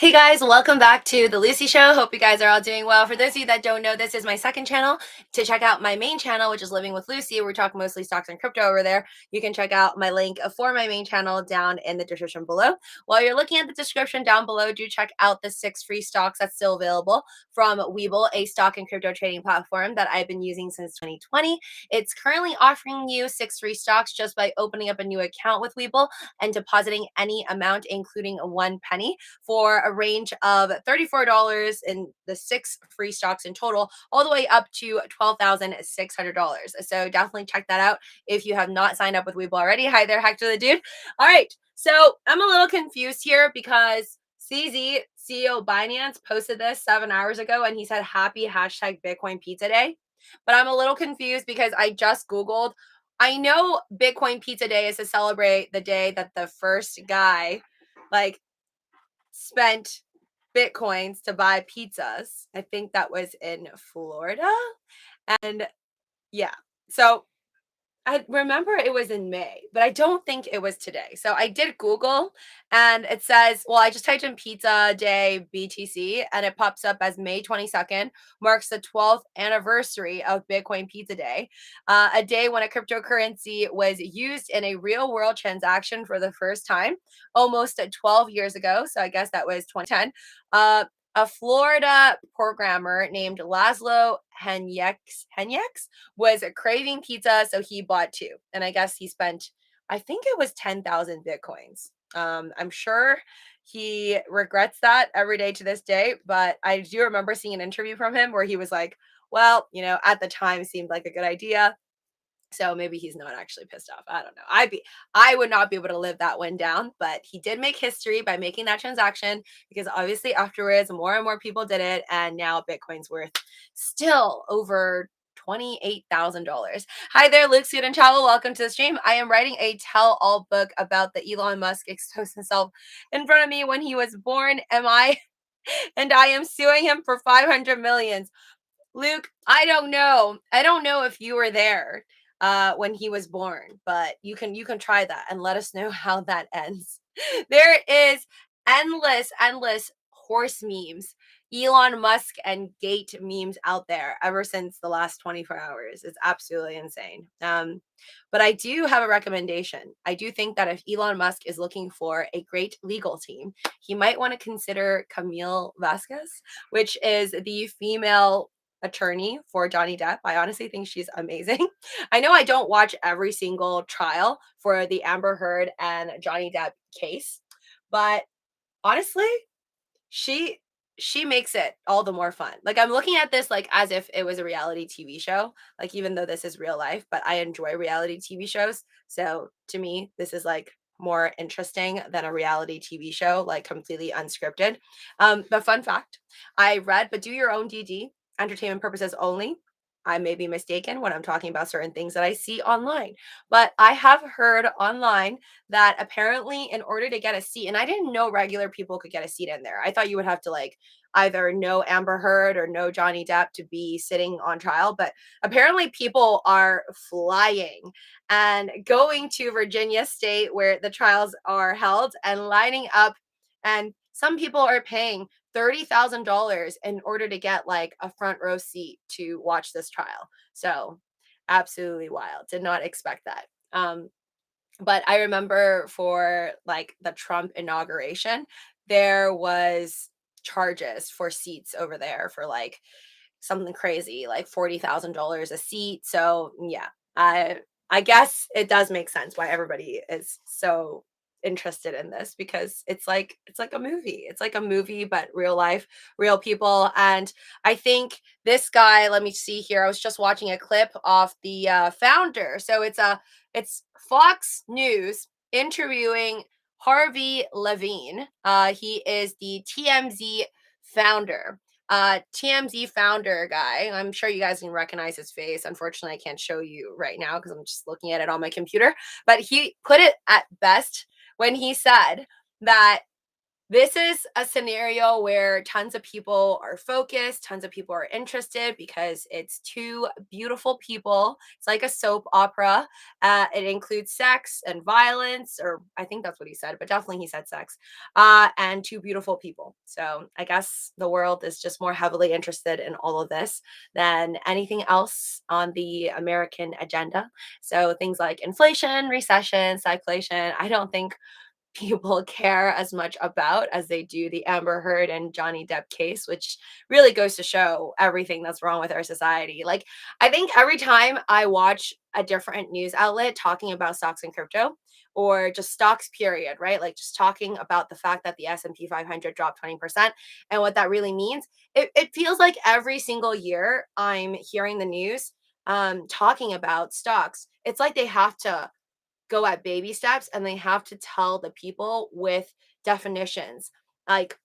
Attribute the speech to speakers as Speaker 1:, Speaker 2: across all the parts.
Speaker 1: Hey guys, welcome back to the Lucy Show. Hope you guys are all doing well. For those of you that don't know, this is my second channel. To check out my main channel, which is Living with Lucy, we're talking mostly stocks and crypto over there. You can check out my link for my main channel down in the description below. While you're looking at the description down below, do check out the 6 free stocks that's still available from WEBULL, a stock and crypto trading platform that I've been using since 2020. It's currently offering you 6 free stocks just by opening up a new account with WEBULL and depositing any amount, including 1 penny, for a range of $34 in the 6 free stocks in total, all the way up to $12,600. So definitely check that out if you have not signed up with Webull already. Hi there, Hector the Dude. All right, so I'm a little confused here because CZ, CEO of Binance, posted this 7 hours ago and he said happy hashtag Bitcoin Pizza Day. But I'm a little confused because I just Googled. I know Bitcoin Pizza Day is to celebrate the day that the first guy spent Bitcoins to buy pizzas. I think that was in Florida. And yeah, so I remember it was in May, but I don't think it was today. So I did Google and it says, well, I just typed in pizza day BTC and it pops up as May 22nd, marks the 12th anniversary of Bitcoin Pizza Day, a day when a cryptocurrency was used in a real world transaction for the first time, almost 12 years ago. So I guess that was 2010. A Florida programmer named Laszlo Henyeks was craving pizza, so he bought 2. And I guess he spent, I think it was 10,000 Bitcoins. I'm sure he regrets that every day to this day, but I do remember seeing an interview from him where he was like, well, at the time seemed like a good idea. So maybe he's not actually pissed off. I don't know. I would not be able to live that one down, but he did make history by making that transaction because obviously afterwards more and more people did it and now Bitcoin's worth still over $28,000. Hi there, Luke Student and Travel. Welcome to the stream. I am writing a tell-all book about the Elon Musk exposed himself in front of me when he was born. Am I? And I am suing him for 500 millions. Luke, I don't know. I don't know if you were there when he was born, but you can try that and let us know how that ends. There is endless horse memes, Elon Musk and Gate memes out there ever since the last 24 hours. It's absolutely insane. But I do have a recommendation. I do think that if Elon Musk is looking for a great legal team, he might want to consider Camille Vasquez, which is the female attorney for Johnny Depp. I honestly think she's amazing. I know I don't watch every single trial for the Amber Heard and Johnny Depp case, but honestly, she she makes it all the more fun. Like I'm looking at this like as if it was a reality TV show, like even though this is real life, but I enjoy reality TV shows. So to me, this is like more interesting than a reality TV show, like completely unscripted. But fun fact, I read, but do your own DD, entertainment purposes only. I may be mistaken when I'm talking about certain things that I see online, but I have heard online that apparently in order to get a seat, and I didn't know regular people could get a seat in there. I thought you would have to like either know Amber Heard or know Johnny Depp to be sitting on trial, but apparently people are flying and going to Virginia State where the trials are held and lining up, and some people are paying $30,000 in order to get like a front row seat to watch this trial. So absolutely wild. Did not expect that. But I remember for like the Trump inauguration, there was charges for seats over there for like something crazy, like $40,000 a seat. So yeah, I guess it does make sense why everybody is so interested in this because it's like a movie. It's like a movie, but real life, real people. And I think this guy, let me see here. I was just watching a clip of the founder. So it's Fox News interviewing Harvey Levine. He is the TMZ founder. TMZ founder guy. I'm sure you guys can recognize his face. Unfortunately, I can't show you right now because I'm just looking at it on my computer. But he put it at best when he said that This is a scenario where tons of people are focused, tons of people are interested because it's two beautiful people. It's like a soap opera. It includes sex and violence, or I think that's what he said, but definitely he said sex, and two beautiful people. So I guess the world is just more heavily interested in all of this than anything else on the American agenda. So things like inflation, recession, stagflation, I don't think people care as much about as they do the Amber Heard and Johnny Depp case, which really goes to show everything that's wrong with our society. Like, I think every time I watch a different news outlet talking about stocks and crypto, or just stocks period, right? Like just talking about the fact that the S&P 500 dropped 20% and what that really means. It feels like every single year I'm hearing the news talking about stocks. It's like they have to go at baby steps and they have to tell the people with definitions like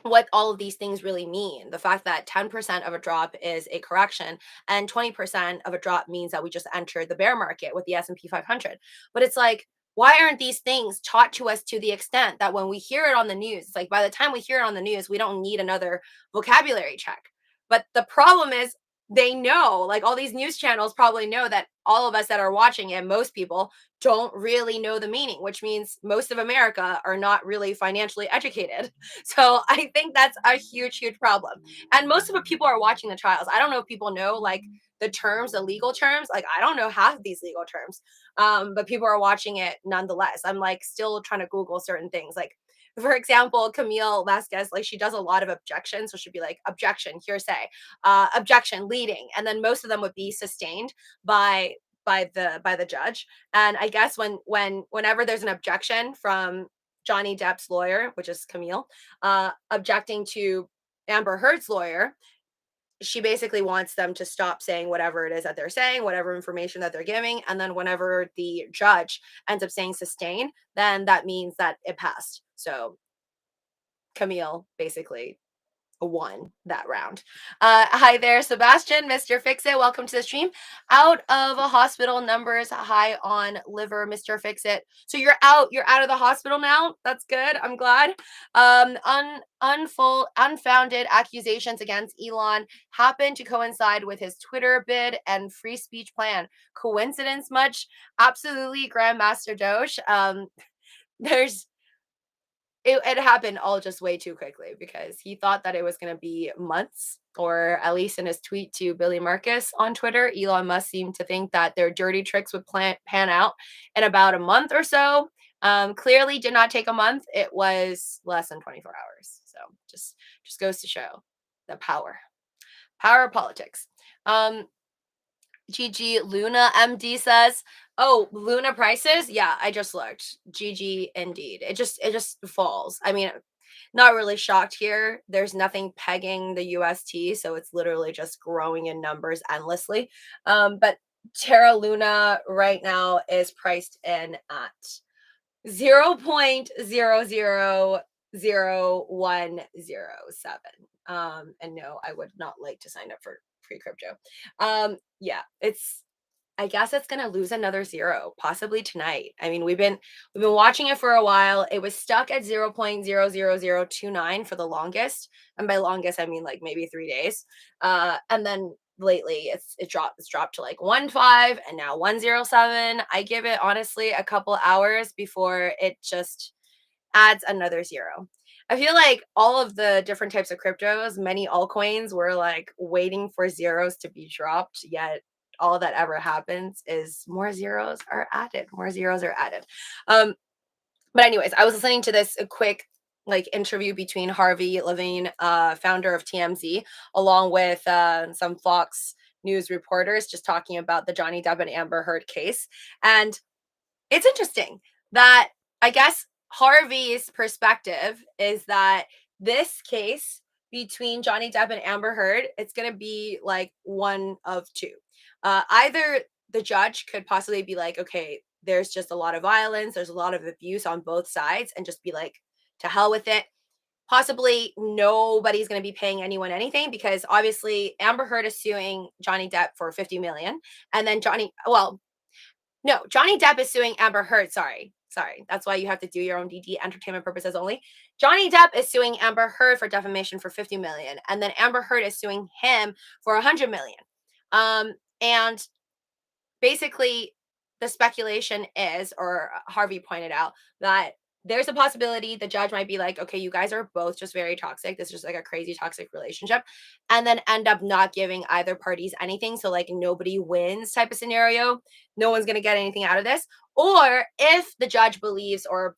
Speaker 1: what all of these things really mean. The fact that 10% of a drop is a correction and 20% of a drop means that we just entered the bear market with the S&P 500. But it's like, why aren't these things taught to us to the extent that when we hear it on the news, it's like by the time we hear it on the news, we don't need another vocabulary check. But the problem is they know, like all these news channels probably know that all of us that are watching it, most people don't really know the meaning, which means most of America are not really financially educated. So I think that's a huge, huge problem. And most of the people are watching the trials. I don't know if people know like the terms, the legal terms. Like I don't know half of these legal terms, but people are watching it nonetheless. I'm like still trying to Google certain things. Like for example, Camille Vasquez, like she does a lot of objections. So she'd be like, objection, hearsay, objection, leading, and then most of them would be sustained by by the judge. And I guess whenever there's an objection from Johnny Depp's lawyer, which is Camille, objecting to Amber Heard's lawyer, she basically wants them to stop saying whatever it is that they're saying, whatever information that they're giving. And then whenever the judge ends up saying sustain, then that means that it passed. So Camille basically won that round. Hi there, Sebastian, Mr. Fix It. Welcome to the stream. Out of a hospital, numbers high on liver, Mr. Fix It. So you're out of the hospital now. That's good. I'm glad. Unfounded accusations against Elon happen to coincide with his Twitter bid and free speech plan. Coincidence much? Absolutely, Grandmaster Doge. There's it happened all just way too quickly because he thought that it was going to be months, or at least in his tweet to Billy Marcus on Twitter, Elon Musk seemed to think that their dirty tricks would pan out in about a month or so. Clearly did not take a month. It was less than 24 hours. So just goes to show the power of politics. GG Luna MD says, "Oh, Luna prices? Yeah, I just looked. GG indeed. It just falls. I mean, not really shocked here. There's nothing pegging the UST, so it's literally just growing in numbers endlessly. But Terra Luna right now is priced in at 0.000107. And no, I would not like to sign up for free crypto. Yeah, I guess it's gonna lose another zero, possibly tonight. I mean, we've been watching it for a while. It was stuck at 0.00029 for the longest. And by longest, I mean like maybe 3 days. And then lately it's dropped to like 1.5 and now 1.07. I give it honestly a couple hours before it just adds another zero. I feel like all of the different types of cryptos, many altcoins were like waiting for zeros to be dropped, yet all that ever happens is more zeros are added. More zeros are added. Um, but anyways, I was listening to this quick like interview between Harvey Levine, founder of TMZ, along with some Fox News reporters, just talking about the Johnny Depp and Amber Heard case. And it's interesting that I guess Harvey's perspective is that this case between Johnny Depp and Amber Heard, it's going to be like one of two. Either the judge could possibly be like, okay, there's just a lot of violence, there's a lot of abuse on both sides, and just be like, to hell with it. Possibly nobody's going to be paying anyone anything because obviously Amber Heard is suing Johnny Depp for 50 million, and then Johnny Depp is suing Amber Heard, sorry. Sorry, that's why you have to do your own DD, entertainment purposes only. Johnny Depp is suing Amber Heard for defamation for 50 million, and then Amber Heard is suing him for 100 million. And basically, the speculation is, or Harvey pointed out, that there's a possibility the judge might be like, okay, you guys are both just very toxic. This is just like a crazy toxic relationship. And then end up not giving either parties anything. So, like, nobody wins type of scenario. No one's going to get anything out of this. Or if the judge believes, or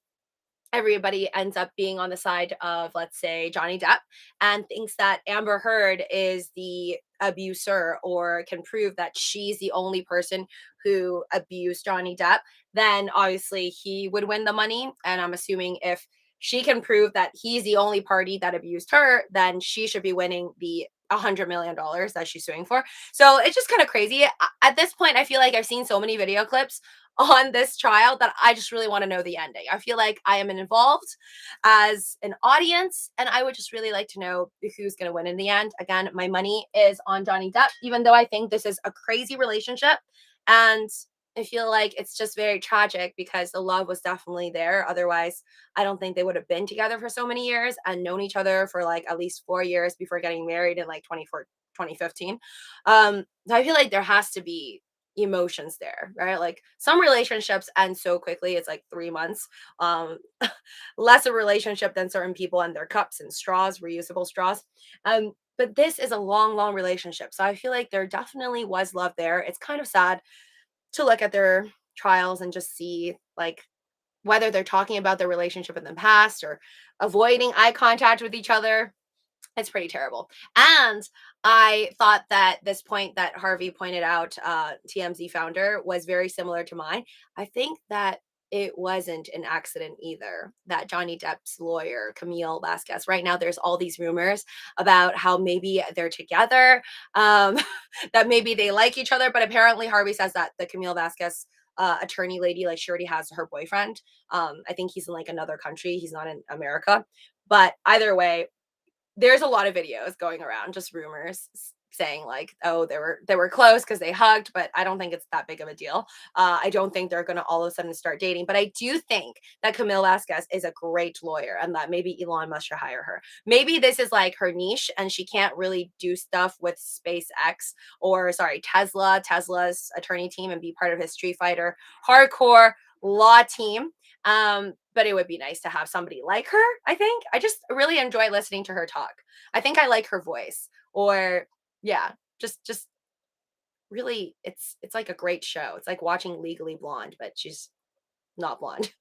Speaker 1: everybody ends up being on the side of, let's say, Johnny Depp, and thinks that Amber Heard is the abuser or can prove that she's the only person who abused Johnny Depp, then obviously he would win the money. And I'm assuming if she can prove that he's the only party that abused her, then she should be winning the $100 million that she's suing for. So it's just kind of crazy. At this point, I feel like I've seen so many video clips on this trial that I just really want to know the ending. I feel like I am involved as an audience, and I would just really like to know who's going to win in the end. Again, my money is on Johnny Depp, even though I think this is a crazy relationship. And I feel like it's just very tragic because the love was definitely there. Otherwise, I don't think they would have been together for so many years and known each other for like at least 4 years before getting married in like 2015. So I feel like there has to be emotions there, right? Like some relationships end so quickly, it's like 3 months. Um, less a relationship than certain people and their cups and straws, reusable straws. But this is a long, long relationship. So I feel like there definitely was love there. It's kind of sad to look at their trials and just see like whether they're talking about their relationship in the past or avoiding eye contact with each other. It's pretty terrible. And I thought that this point that Harvey pointed out, TMZ founder, was very similar to mine. I think that it wasn't an accident either that Johnny Depp's lawyer, Camille Vasquez, right now there's all these rumors about how maybe they're together, um, that maybe they like each other. But apparently, Harvey says that the Camille Vasquez attorney lady, like, she already has her boyfriend. I think he's in like another country, he's not in America. But either way, there's a lot of videos going around, just rumors saying like, oh, they were close because they hugged, but I don't think it's that big of a deal. I don't think they're gonna all of a sudden start dating, but I do think that Camille Vasquez is a great lawyer and that maybe Elon Musk should hire her. Maybe this is like her niche and she can't really do stuff with SpaceX, or sorry, Tesla's attorney team, and be part of his Street Fighter hardcore law team. But it would be nice to have somebody like her. I think I just really enjoy listening to her talk. I think I like her voice. Or yeah, just really, it's like a great show. It's like watching Legally Blonde, but she's not blonde.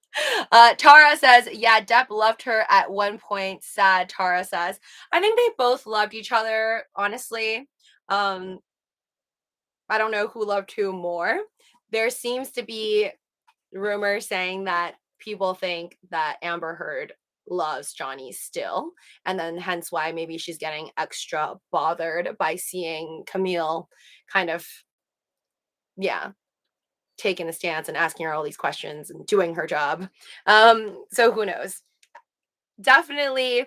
Speaker 1: Tara says, yeah, Depp loved her at one point. Sad, Tara says. I think they both loved each other, honestly. Um, I don't know who loved who more. There seems to be rumors saying that people think that Amber Heard loves Johnny still, and then hence why maybe she's getting extra bothered by seeing Camille kind of, yeah, taking a stance and asking her all these questions and doing her job. So who knows? Definitely,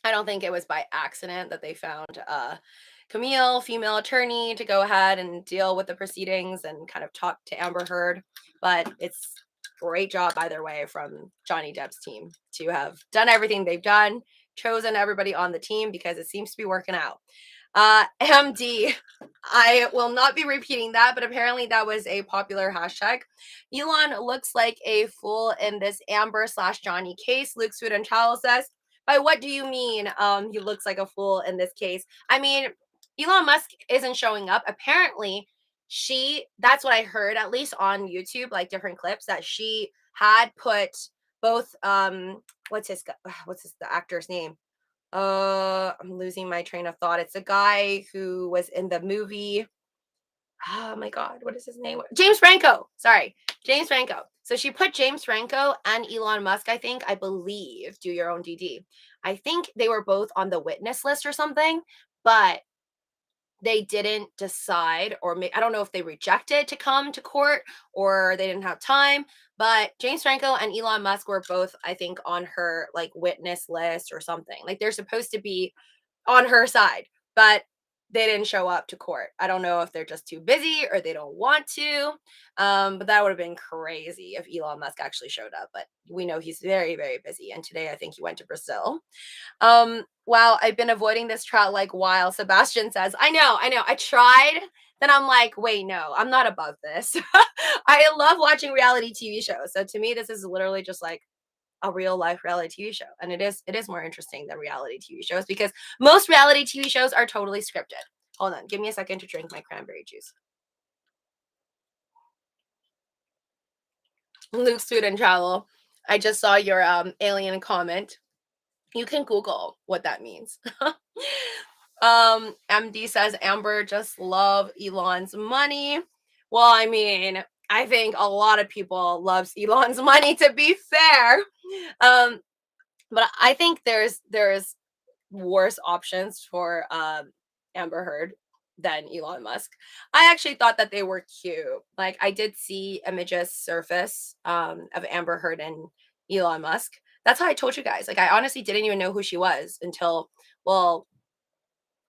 Speaker 1: I don't think it was by accident that they found Camille, female attorney, to go ahead and deal with the proceedings and kind of talk to Amber Heard. But it's great job either way from Johnny Depp's team to have done everything they've done, chosen everybody on the team because it seems to be working out. MD, I will not be repeating that, but apparently that was a popular hashtag. Elon looks like a fool in this Amber slash Johnny case. Luke Sweet and Charles says, by what do you mean he looks like a fool in this case? I mean, Elon Musk isn't showing up. Apparently, that's what I heard, at least on YouTube, like different clips, that she had put both what's the actor's name? I'm losing my train of thought. It's a guy who was in the movie. Oh my God, what is his name? James Franco. Sorry, James Franco. So she put James Franco and Elon Musk, I believe, do your own DD. I think they were both on the witness list or something, but they didn't decide, or I don't know if they rejected to come to court or they didn't have time. But James Franco and Elon Musk were both, I think, on her like witness list or something. Like they're supposed to be on her side, but they didn't show up to court. I don't know if they're just too busy or they don't want to. But that would have been crazy if Elon Musk actually showed up. But we know he's very, very busy. And today I think he went to Brazil. Wow, I've been avoiding this trial like while Sebastian says, I know, I tried. Then I'm like, wait, no, I'm not above this. I love watching reality TV shows. So to me, this is literally just like a real life reality TV show. And it is more interesting than reality TV shows because most reality TV shows are totally scripted. Hold on, give me a second to drink my cranberry juice. Luke's Food and Travel. I just saw your alien comment. You can Google what that means. MD says Amber just love Elon's money. Well, I mean, I think a lot of people loves Elon's money to be fair. Um, but I think there's worse options for Amber Heard than Elon Musk. I actually thought that they were cute. Like I did see images surface of Amber Heard and Elon Musk. That's how I told you guys. Like I honestly didn't even know who she was until well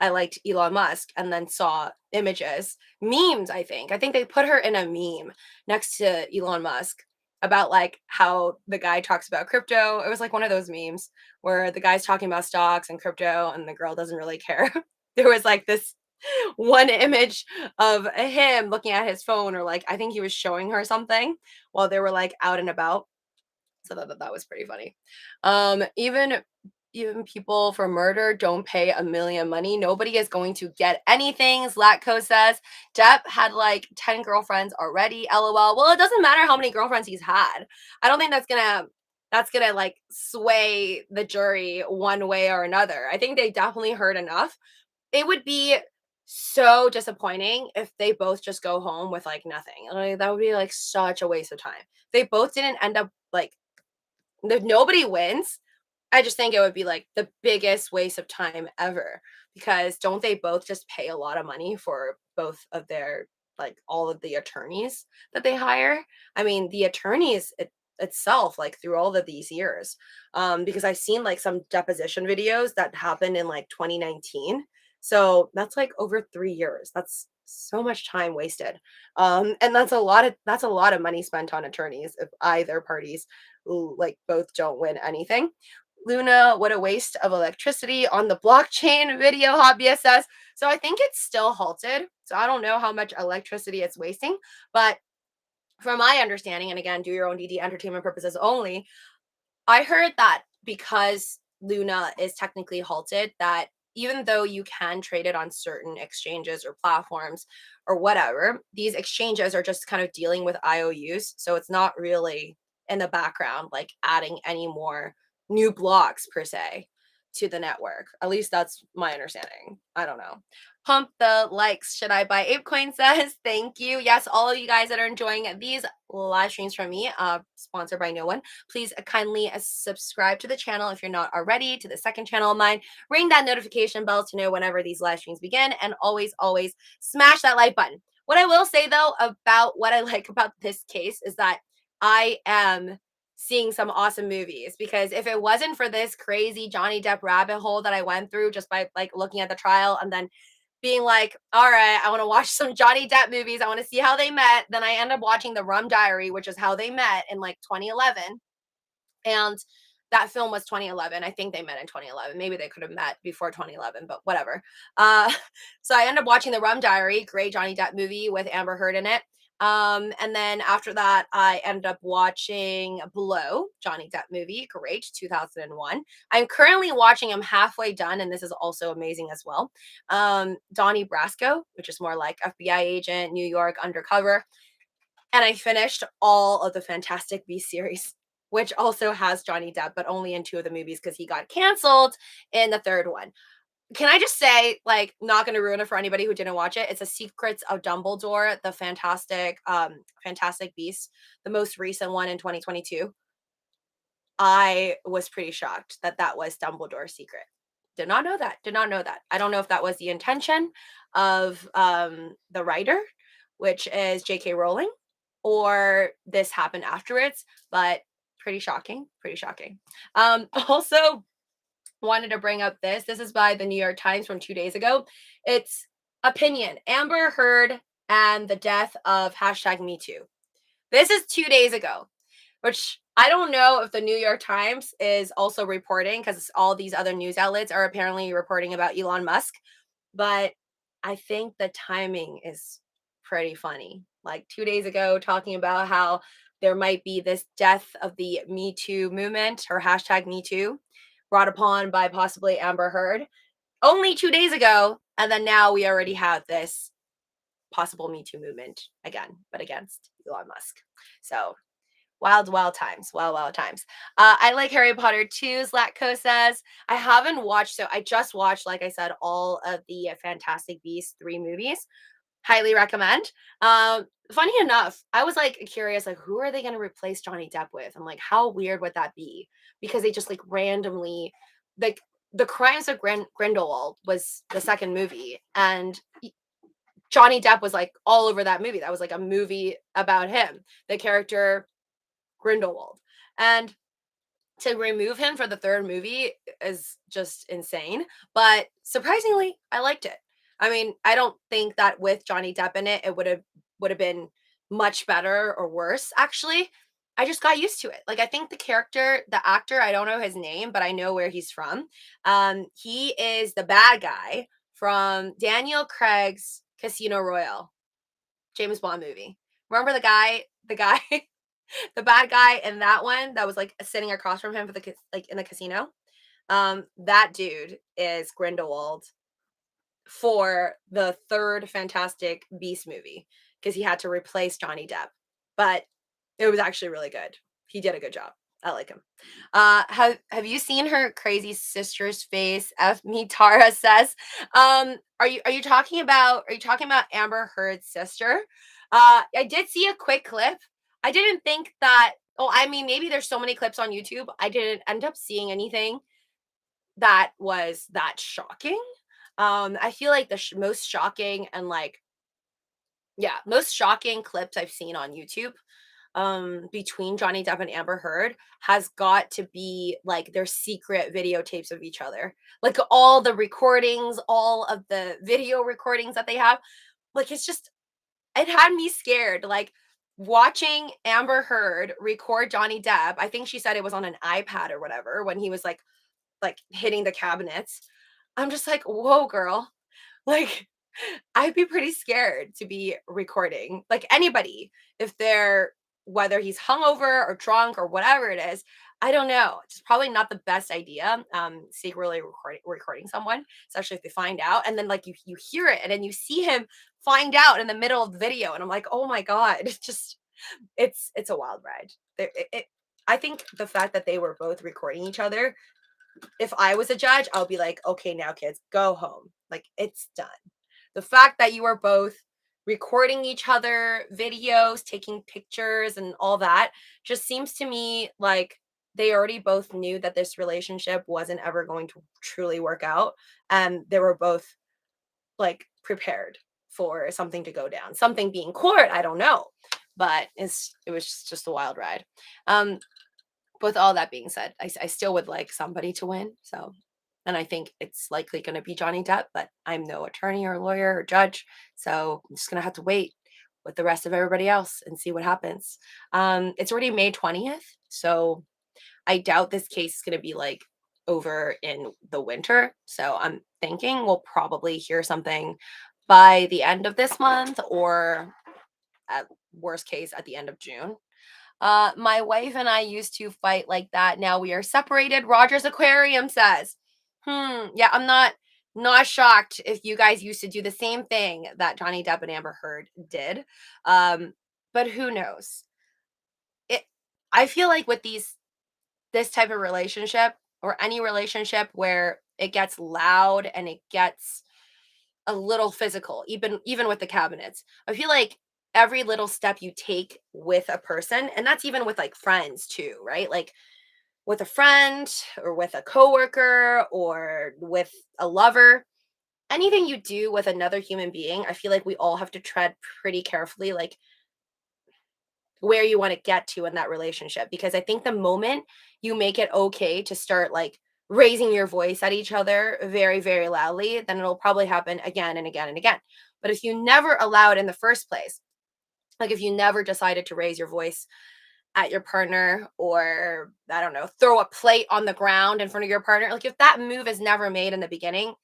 Speaker 1: I liked Elon Musk and then saw images, memes, I think. I think they put her in a meme next to Elon Musk about like how the guy talks about crypto. It was like one of those memes where the guy's talking about stocks and crypto and the girl doesn't really care. There was like this one image of him looking at his phone or like I think he was showing her something while they were like out and about. So that was pretty funny. Even people for murder don't pay a million money. Nobody is going to get anything. Zlatko says Depp had like 10 girlfriends already. LOL. Well, it doesn't matter how many girlfriends he's had. I don't think that's gonna like sway the jury one way or another. I think they definitely heard enough. It would be so disappointing if they both just go home with like nothing. Like, that would be like such a waste of time. They both didn't end up like nobody wins. I just think it would be like the biggest waste of time ever because don't they both just pay a lot of money for both of their like all of the attorneys that they hire? I mean, the attorneys itself like through all of these years because I've seen like some deposition videos that happened in like 2019. So that's like over 3 years. That's so much time wasted. And that's a lot of money spent on attorneys if either parties like both don't win anything. Luna, what a waste of electricity on the blockchain video, hobbyist says. So I think it's still halted. So I don't know how much electricity it's wasting. But from my understanding, and again, do your own DD entertainment purposes only, I heard that because Luna is technically halted, that even though you can trade it on certain exchanges or platforms or whatever, these exchanges are just kind of dealing with IOUs. So it's not really in the background, like adding any more new blocks per se to the network. At least that's my understanding. I don't know. Pump the likes. Should I buy ApeCoin says? Thank you. Yes, all of you guys that are enjoying these live streams from me, sponsored by no one, please kindly subscribe to the channel if you're not already, to the second channel of mine. Ring that notification bell to know whenever these live streams begin, and always, always smash that like button. What I will say though about what I like about this case is that I am seeing some awesome movies because if it wasn't for this crazy Johnny Depp rabbit hole that I went through just by like looking at the trial and then being like, all right, I want to watch some Johnny Depp movies. I want to see how they met. Then I end up watching The Rum Diary, which is how they met in like 2011. And that film was 2011. I think they met in 2011. Maybe they could have met before 2011, but whatever. So I ended up watching The Rum Diary, great Johnny Depp movie with Amber Heard in it. And then after that, I ended up watching Blow, Johnny Depp movie, great, 2001. I'm currently watching, I'm halfway done, and this is also amazing as well. Donnie Brasco, which is more like FBI agent, New York undercover. And I finished all of the Fantastic Beasts series, which also has Johnny Depp, but only in 2 of the movies because he got canceled in the 3rd one. Can I just say, like, not going to ruin it for anybody who didn't watch it. It's a Secrets of Dumbledore, the Fantastic Beasts, the most recent one in 2022. I was pretty shocked that that was Dumbledore's secret. Did not know that. Did not know that. I don't know if that was the intention of the writer, which is J.K. Rowling, or this happened afterwards, but pretty shocking. Pretty shocking. Also wanted to bring up this. This is by the New York Times from 2 days ago. It's Opinion: Amber Heard and the death of hashtag Me Too. This is 2 days ago, which I don't know if the New York Times is also reporting because all these other news outlets are apparently reporting about Elon Musk, but I think the timing is pretty funny. Like 2 days ago, talking about how there might be this death of the Me Too movement or hashtag Me Too brought upon by possibly Amber Heard only 2 days ago, and then now we already have this possible Me Too movement again, but against Elon Musk. So wild, wild times. Wild, wild times. I like Harry Potter too, Zlatko says. I haven't watched, so I just watched, like I said, all of the Fantastic Beasts 3 movies. Highly recommend. Funny enough, I was like curious, like, who are they going to replace Johnny Depp with? I'm like, how weird would that be? Because they just like randomly, like, the Crimes of Grindelwald was the second movie, and Johnny Depp was like all over that movie. That was like a movie about him, the character Grindelwald. And to remove him for the third movie is just insane. But surprisingly, I liked it. I mean, I don't think that with Johnny Depp in it, it would have been much better or worse. Actually, I just got used to it. Like I think the character, the actor, I don't know his name, but I know where he's from. He is the bad guy from Daniel Craig's Casino Royale, James Bond movie. Remember the guy the bad guy in that one that was like sitting across from him for the like in the casino. That dude is Grindelwald for the third Fantastic Beast movie because he had to replace Johnny Depp. But it was actually really good. He did a good job. I like him. Have you seen her crazy sister's face? F me Tara says. Are you talking about Amber Heard's sister? I did see a quick clip. I didn't think that. Oh, I mean, maybe there's so many clips on YouTube. I didn't end up seeing anything that was that shocking. I feel like the most shocking and like, yeah, most shocking clips I've seen on YouTube between Johnny Depp and Amber Heard has got to be like their secret videotapes of each other. Like all the recordings, all of the video recordings that they have. Like it's just it had me scared. Like watching Amber Heard record Johnny Depp. I think she said it was on an iPad or whatever when he was like hitting the cabinets. I'm just like, "Whoa, girl." Like I'd be pretty scared to be recording, like anybody, if they're whether he's hungover or drunk or whatever it is. I don't know. It's probably not the best idea. Secretly recording someone, especially if they find out, and then like you hear it, and then you see him find out in the middle of the video, and I'm like, oh my god, it's just it's a wild ride. I think the fact that they were both recording each other, if I was a judge, I'll be like, okay, now kids, go home. Like it's done. The fact that you are both recording each other videos, taking pictures and all that just seems to me like they already both knew that this relationship wasn't ever going to truly work out, and they were both like prepared for something to go down. Something being court, I don't know, but it was just a wild ride. Um with all that being said, I still would like somebody to win. So, and I think it's likely going to be Johnny Depp, but I'm no attorney or lawyer or judge. So I'm just going to have to wait with the rest of everybody else and see what happens. It's already May 20th. So I doubt this case is going to be like over in the winter. So I'm thinking we'll probably hear something by the end of this month or at worst case at the end of June. My wife and I used to fight like that. Now we are separated. Rogers Aquarium says, yeah, I'm not shocked if you guys used to do the same thing that Johnny Depp and Amber Heard did. But who knows? It I feel like with this type of relationship or any relationship where it gets loud and it gets a little physical, even with the cabinets. I feel like every little step you take with a person, and that's even with like friends too, right? Like with a friend or with a coworker or with a lover, anything you do with another human being, I feel like we all have to tread pretty carefully, like where you want to get to in that relationship. Because I think the moment you make it okay to start like raising your voice at each other very, very loudly, then it'll probably happen again and again and again. But if you never allow it in the first place, like if you never decided to raise your voice at your partner, or I don't know, throw a plate on the ground in front of your partner, like if that move is never made in the beginning,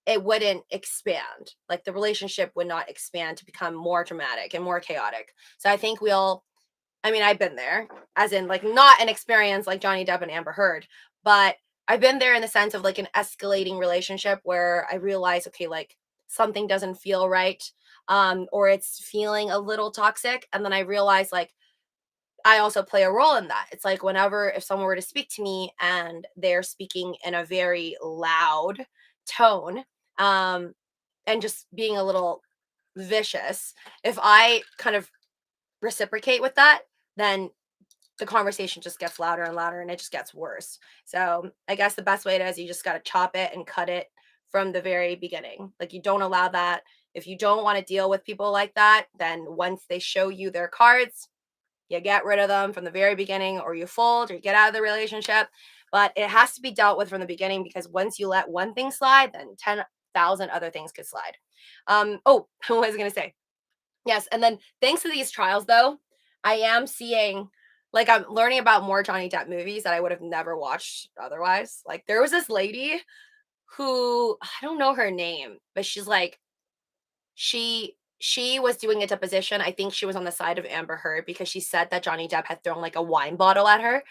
Speaker 1: it wouldn't expand. Like the relationship would not expand to become more dramatic and more chaotic. So I think I mean, I've been there, as in like not an experience like Johnny Depp and Amber Heard, but I've been there in the sense of like an escalating relationship where I realize, okay, like something doesn't feel right, or it's feeling a little toxic. And then I realize like I also play a role in that. It's like whenever if someone were to speak to me and they're speaking in a very loud tone, um, and just being a little vicious, if I kind of reciprocate with that, then the conversation just gets louder and louder and it just gets worse. So I guess the best way to is you just got to chop it and cut it from the very beginning. Like you don't allow that. If you don't want to deal with people like that, then once they show you their cards, you get rid of them from the very beginning, or you fold or you get out of the relationship. But it has to be dealt with from the beginning, because once you let one thing slide, then 10,000 other things could slide. Oh, what was I going to say? Yes, and then thanks to these trials though, I am seeing like I'm learning about more Johnny Depp movies that I would have never watched otherwise. Like there was this lady who I don't know her name, but she's like she was doing a deposition. I think she was on the side of Amber Heard because she said that Johnny Depp had thrown like a wine bottle at her.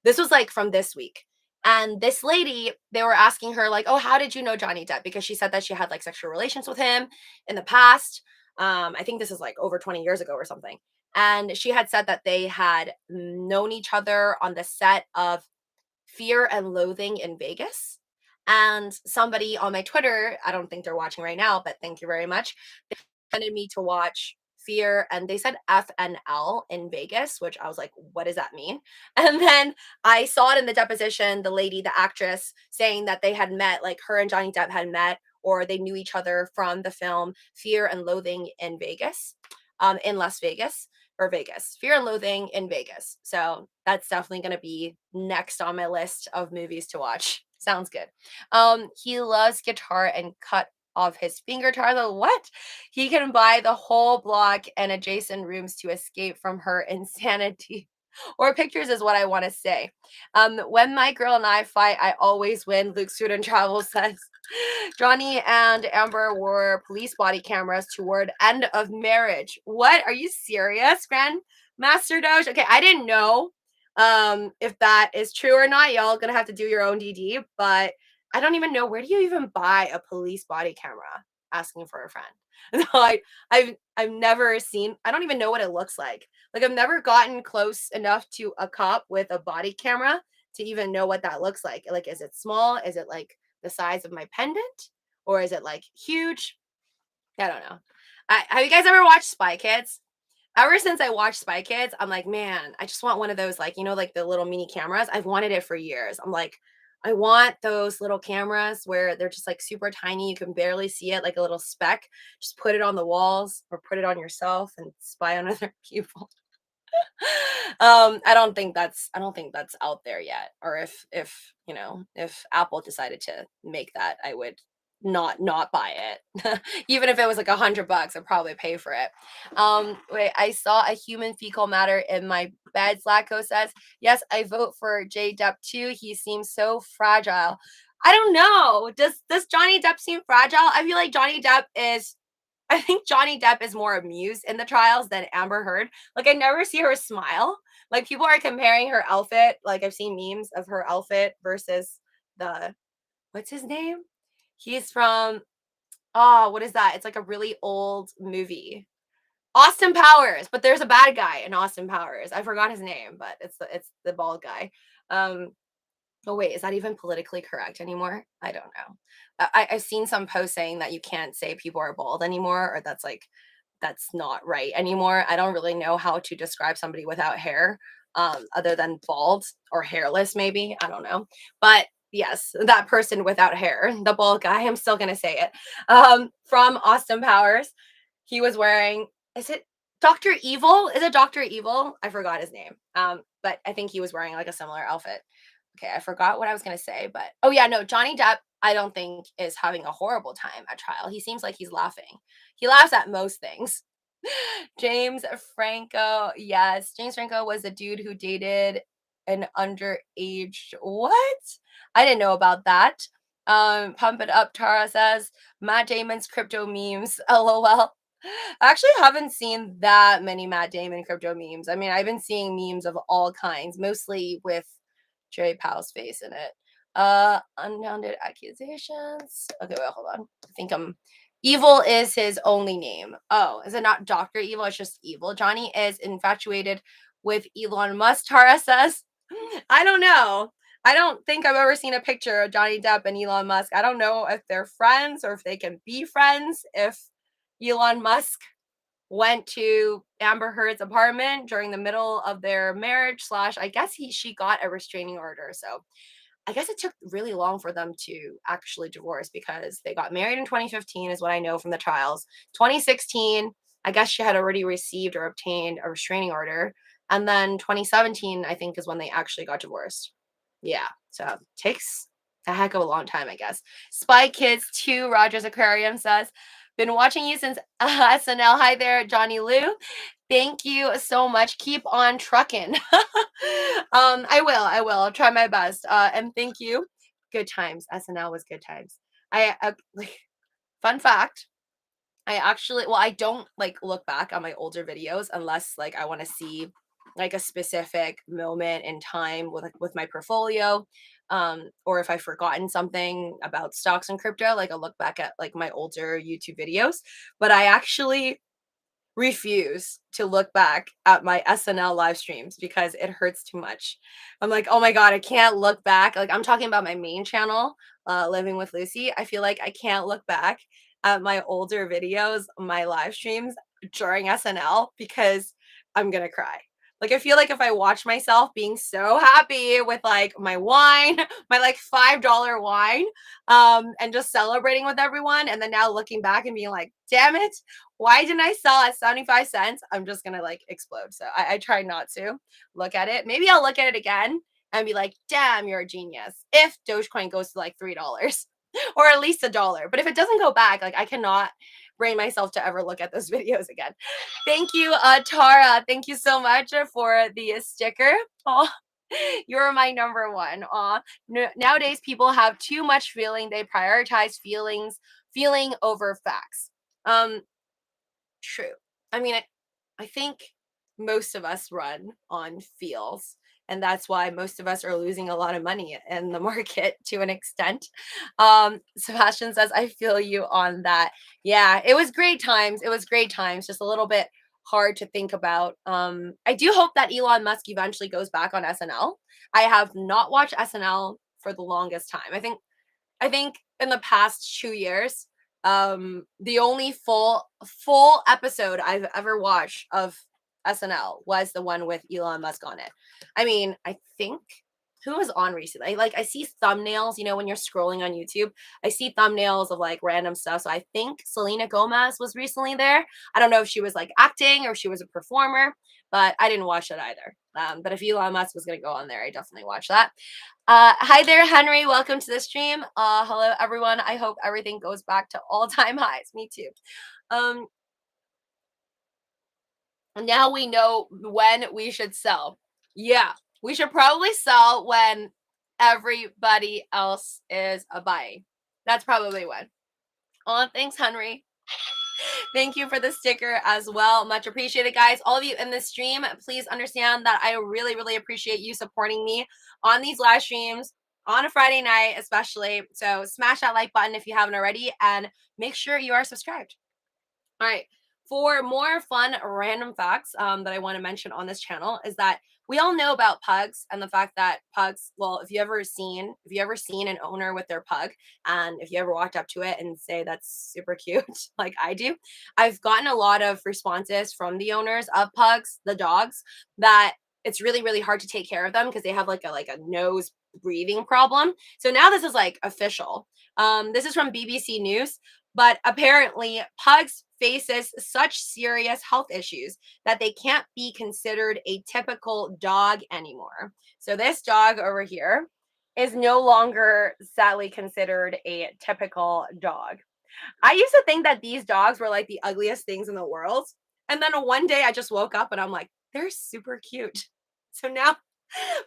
Speaker 1: This was like from this week. And this lady, they were asking her, like, oh, how did you know Johnny Depp? Because she said that she had like sexual relations with him in the past. I think this is like over 20 years ago or something. And she had said that they had known each other on the set of Fear and Loathing in Vegas. And somebody on my Twitter, I don't think they're watching right now, but thank you very much, wanted me to watch Fear, and they said FNL in Vegas, which I was like, what does that mean? And then I saw it in the deposition, the lady, the actress, saying that they had met, like her and Johnny Depp had met, or they knew each other from the film Fear and Loathing in Vegas, in Las Vegas or Vegas. Fear and Loathing in Vegas. So that's definitely going to be next on my list of movies to watch. Sounds good. He loves guitar and cut off his finger tar. What? He can buy the whole block and adjacent rooms to escape from her insanity. Or pictures is what I want to say. When my girl and I fight, I always win. Luke Student Travel says. Johnny and Amber wore police body cameras toward end of marriage. What? Are you serious, Grandmaster Doge? Okay, I didn't know if that is true or not. Y'all gonna have to do your own DD, but I don't even know, where do you even buy a police body camera asking for a friend? Like I've never seen, I don't even know what it looks like. Like I've never gotten close enough to a cop with a body camera to even know what that looks like. Like is it small? Is it like the size of my pendant? Or is it like huge? I don't know. Have you guys ever watched Spy Kids? Ever since I watched Spy Kids, I'm like, man, I just want one of those, like, you know, like the little mini cameras. I've wanted it for years. I'm like, I want those little cameras where they're just like super tiny. You can barely see it, like a little speck. Just put it on the walls or put it on yourself and spy on other people. I don't think that's out there yet. Or if you know, if Apple decided to make that, I would not buy it. Even if it was like $100, I'd probably pay for it. Wait, I saw a human fecal matter in my bed. Zlatko says, yes, I vote for J Depp too. He seems so fragile. I don't know. Does Johnny Depp seem fragile? I think Johnny Depp is more amused in the trials than Amber Heard. Like I never see her smile. Like people are comparing her outfit. Like I've seen memes of her outfit versus the what's his name? He's from oh, what is that? It's like a really old movie. Austin Powers, but there's a bad guy in Austin Powers. I forgot his name, but it's the bald guy. Um Oh wait, is that even politically correct anymore? I don't know. I've seen some posts saying that you can't say people are bald anymore, or that's not right anymore. I don't really know how to describe somebody without hair, other than bald or hairless, maybe. I don't know. But yes, that person without hair, the bald guy, I'm still gonna say it. From Austin Powers, he was wearing, is it Dr. Evil? Is it Dr. Evil? I forgot his name. But I think he was wearing like a similar outfit. Okay, I forgot what I was gonna say, but oh yeah, no, Johnny Depp, I don't think is having a horrible time at trial. He seems like he's laughing. He laughs at most things. James Franco, yes, James Franco was a dude who dated an underage. What? I didn't know about that. Pump it up, Tara says Matt Damon's crypto memes. LOL. I actually haven't seen that many Matt Damon crypto memes. I mean, I've been seeing memes of all kinds, mostly with Jerry Powell's face in it. Unfounded accusations. Okay, wait, hold on. I think I'm Evil is his only name. Oh, is it not Dr. Evil? It's just Evil. Johnny is infatuated with Elon Musk, Tara says. I don't know. I don't think I've ever seen a picture of Johnny Depp and Elon Musk. I don't know if they're friends or if they can be friends. If Elon Musk went to Amber Heard's apartment during the middle of their marriage, slash, I guess she got a restraining order. So I guess it took really long for them to actually divorce because they got married in 2015 is what I know from the trials. 2016, I guess she had already received or obtained a restraining order. And then 2017, I think, is when they actually got divorced. Yeah. So it takes a heck of a long time, I guess. Spy Kids 2, Rogers Aquarium says, been watching you since SNL. Hi there, Johnny Lou. Thank you so much. Keep on trucking. I will. I'll try my best. And thank you. Good times. SNL was good times. Like fun fact. I actually, well, I don't like look back on my older videos unless like I want to see like a specific moment in time with my portfolio, or if I've forgotten something about stocks and crypto, like I'll look back at like my older YouTube videos. But I actually refuse to look back at my SNL live streams because it hurts too much. I'm like, oh my God, I can't look back. Like I'm talking about my main channel, Living with Lucy. I feel like I can't look back at my older videos, my live streams during SNL because I'm gonna cry. Like I feel like if I watch myself being so happy with like my wine, my like $5 wine, and just celebrating with everyone, and then now looking back and being like, damn it, why didn't I sell at 75 cents? I'm just gonna like explode. So I try not to look at it. Maybe I'll look at it again and be like, damn, you're a genius. If Dogecoin goes to like $3 or at least $1. But if it doesn't go back, like I cannot bring myself to ever look at those videos again. Thank you, Tara. Thank you so much for the sticker. Oh, you're my number one. Aw. Nowadays, people have too much feeling. They prioritize feeling over facts. True. I mean, I think most of us run on feels, and that's why most of us are losing a lot of money in the market to an extent. Sebastian says, I feel you on that. Yeah, it was great times. It was great times. Just a little bit hard to think about. I do hope that Elon Musk eventually goes back on SNL. I have not watched SNL for the longest time. I think in the past 2 years, the only full episode I've ever watched of SNL was the one with Elon Musk on it. I mean, I think who was on recently? I see thumbnails, when you're scrolling on YouTube, I see thumbnails of like random stuff. So I think Selena Gomez was recently there. I don't know if she was like acting or if she was a performer, but I didn't watch it either. But if Elon Musk was gonna go on there, I definitely watch that. Hi there, Henry. Welcome to the stream. Hello, everyone. I hope everything goes back to all-time highs. Me too. Now we know when we should sell. Yeah, we should probably sell when everybody else is buying. That's probably when. Oh, thanks, Henry. Thank you for the sticker as well. Much appreciated, guys. All of you in this stream, please understand that I really, really appreciate you supporting me on these live streams on a Friday night, especially. So smash that like button if you haven't already, and make sure you are subscribed. All right. For more fun random facts that I want to mention on this channel is that we all know about pugs and the fact that pugs, well, if you ever seen an owner with their pug, and if you ever walked up to it and say that's super cute, like I do, I've gotten a lot of responses from the owners of pugs, the dogs, that it's really, really hard to take care of them because they have like a nose breathing problem. So now this is like official. This is from BBC News. But apparently, pugs faces such serious health issues that they can't be considered a typical dog anymore. So this dog over here is no longer sadly considered a typical dog. I used to think that these dogs were like the ugliest things in the world. And then one day I just woke up and I'm like, they're super cute. So now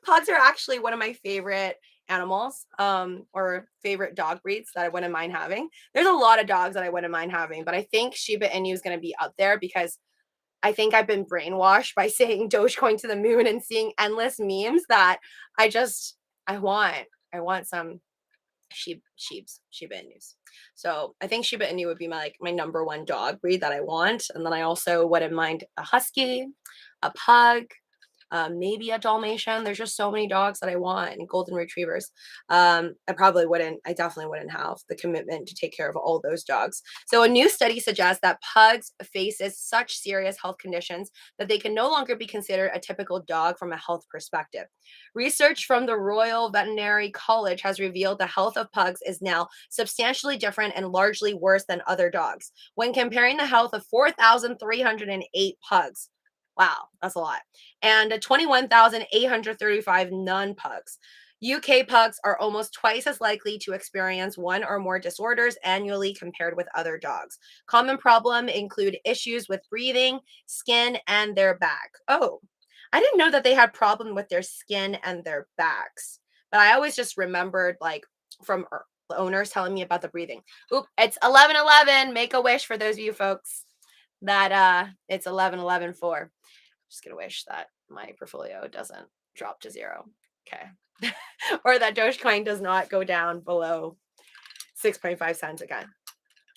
Speaker 1: pugs are actually one of my favorite animals, or favorite dog breeds that I wouldn't mind having. There's a lot of dogs that I wouldn't mind having, but I think Shiba Inu is going to be up there because I think I've been brainwashed by saying Dogecoin to the moon and seeing endless memes that I just I want I want some Shiba Inus. So I think Shiba Inu would be my number one dog breed that I want, and then I also wouldn't mind a husky, a pug, maybe a Dalmatian. There's just so many dogs that I want, and golden retrievers. I definitely wouldn't have the commitment to take care of all those dogs. So a new study suggests that pugs faces such serious health conditions that they can no longer be considered a typical dog from a health perspective. Research from the Royal Veterinary College has revealed the health of pugs is now substantially different and largely worse than other dogs. When comparing the health of 4,308 pugs, wow, that's a lot, and 21,835 non-pugs. UK pugs are almost twice as likely to experience one or more disorders annually compared with other dogs. Common problems include issues with breathing, skin, and their back. Oh, I didn't know that they had problem with their skin and their backs, but I always just remembered like from the owners telling me about the breathing. Oop, it's 11:11. Make a wish for those of you folks that it's 11:11 for. Just gonna wish that my portfolio doesn't drop to zero. Okay. Or that Dogecoin does not go down below 6.5 cents again.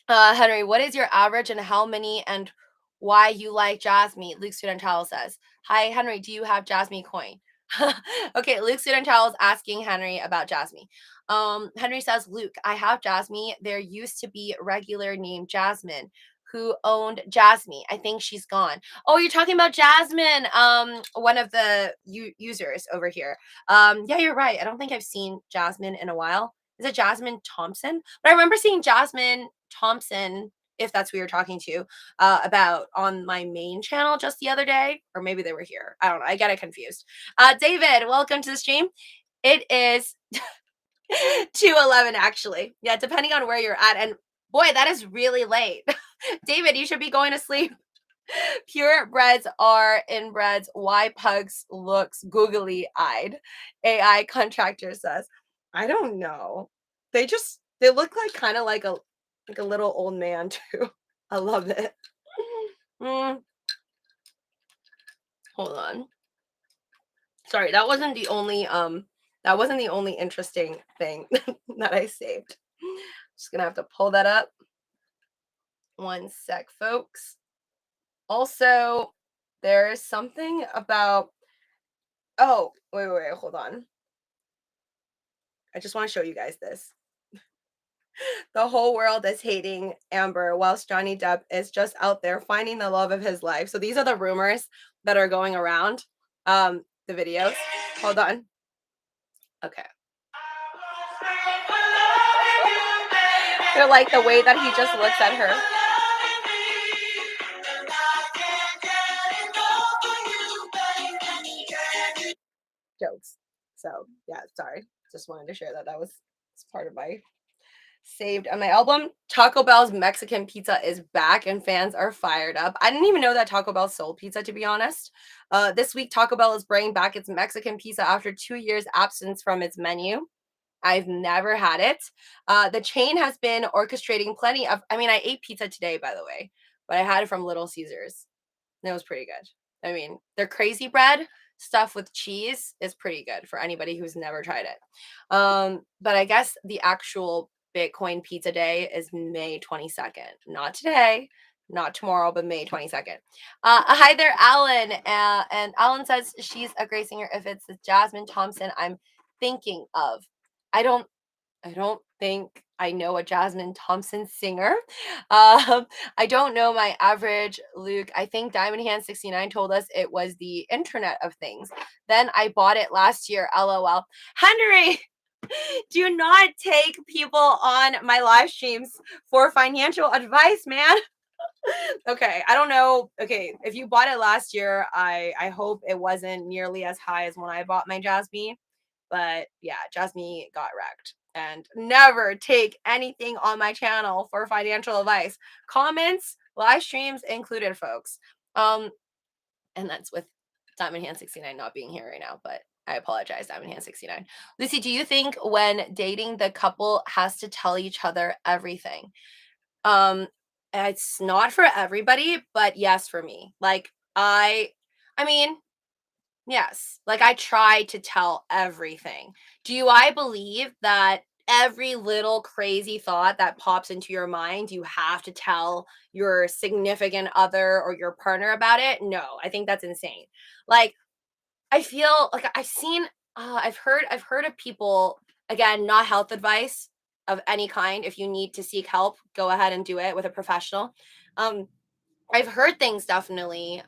Speaker 1: Henry, what is your average and how many and why you like Jasmine? Luke Studentale says, hi, Henry, do you have Jasmine coin? Okay, Luke Studentale is asking Henry about Jasmine. Henry says, Luke, I have Jasmine. There used to be a regular named Jasmine who owned Jasmine. I think she's gone. Oh, you're talking about Jasmine, one of the users over here. Yeah, you're right. I don't think I've seen Jasmine in a while. Is it Jasmine Thompson? But I remember seeing Jasmine Thompson, if that's who you're talking to, about on my main channel just the other day, or maybe they were here. I don't know. I get it confused. David, welcome to the stream. It is 2:11 actually. Yeah, depending on where you're at. And boy, that is really late. David, you should be going to sleep. Purebreds are inbreds. Why pugs looks googly eyed? AI contractor says. I don't know. They look like kind of like a little old man too. I love it. Mm, hold on. Sorry, that wasn't the only interesting thing that I saved. Just gonna have to pull that up. One sec, folks. Also, there is something about wait, hold on. I just want to show you guys this. The whole world is hating Amber whilst Johnny Depp is just out there finding the love of his life. So these are the rumors that are going around. The videos. Hold on. Okay. They're like the way that he just looks at her. Jokes. So yeah, sorry. Just wanted to share that. That was part of my saved on my album. Taco Bell's Mexican pizza is back and fans are fired up. I didn't even know that Taco Bell sold pizza, to be honest. This week, Taco Bell is bringing back its Mexican pizza after 2 years absence from its menu. I've never had it. The chain has been orchestrating plenty of, I ate pizza today, by the way, but I had it from Little Caesars. And it was pretty good. Their crazy bread stuff with cheese is pretty good for anybody who's never tried it. But I guess the actual Bitcoin pizza day is May 22nd. Not today, not tomorrow, but May 22nd. Hi there, Alan. And Alan says she's a great singer. If it's the Jasmine Thompson I'm thinking of. I don't think I know a Jasmine Thompson singer. I don't know my average, Luke. I think Diamond Hand 69 told us it was the Internet of Things. Then I bought it last year. LOL. Henry, do not take people on my live streams for financial advice, man. Okay, I don't know. Okay, if you bought it last year, I hope it wasn't nearly as high as when I bought my Jasmine. But yeah, just me got wrecked. And never take anything on my channel for financial advice. Comments, live streams included, folks. And that's with Diamond Hand 69 not being here right now, but I apologize, Diamond Hand 69. Lucy, do you think when dating the couple has to tell each other everything? Um, it's not for everybody, but yes, for me. Like I mean, yes, like I try to tell everything. Do I believe that every little crazy thought that pops into your mind, you have to tell your significant other or your partner about it? No, I think that's insane. Like I feel like I've heard of people, again, not health advice of any kind. If you need to seek help, go ahead and do it with a professional. Um, I've heard things definitely,